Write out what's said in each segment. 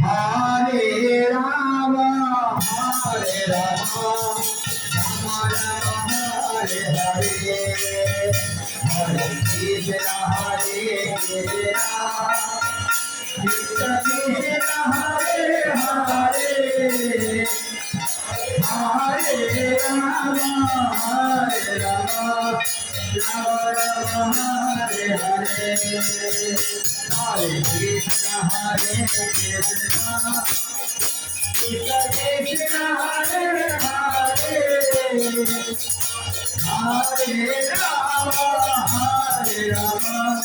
Hare Rama, Hare Rama, Rama Rama, Hare Hare, Hare Krishna, Hare Krishna, Krishna Krishna, Hare Hare, Hare Rama, Hare Rama, Rama Rama, Hare Hare, Hare Krishna, Hare Krishna, Krishna Krishna, Hare Hare, Hare Rama, Hare Rama,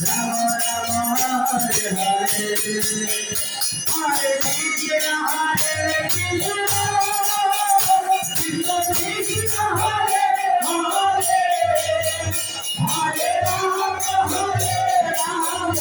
Rama Rama, Hare Hare, Hare Krishna, Hare Krishna, Krishna Krishna, Hare Hare, Hare Rama, Hare Rama, Rama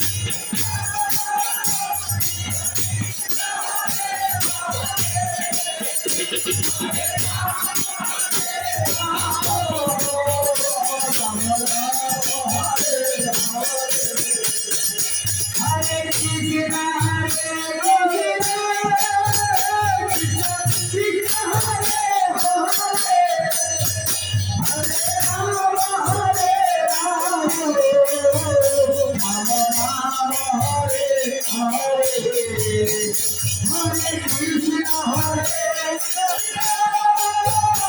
Rama, Hare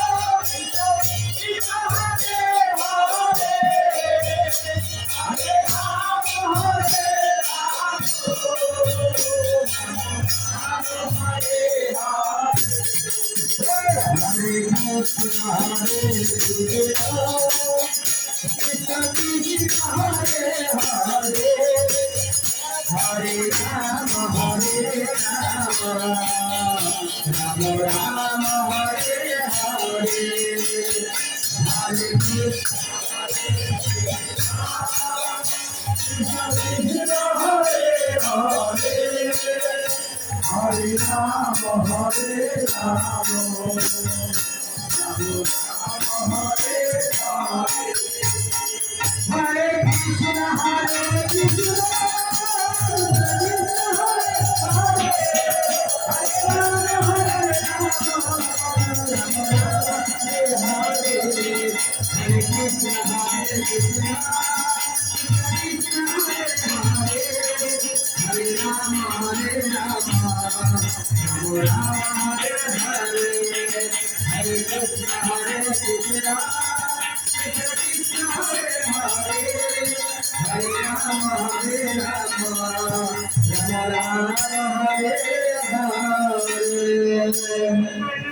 Hare. Hare Rama, Hare Rama, Rama Rama, Hare Hare, Hare Krishna, Hare Krishna, Krishna Hare Hare, Hare Rama, Hare Rama, Hare Hare, Hare Krishna, Hare Krishna, Krishna Hare Hare, Hare Rama, Hare Rama, Rama Rama, Hare Hare, Hare Krishna, Hare Krishna, Krishna Hare Hare, Hare Rama, Hare Rama, Rama Rama, Hare Hare.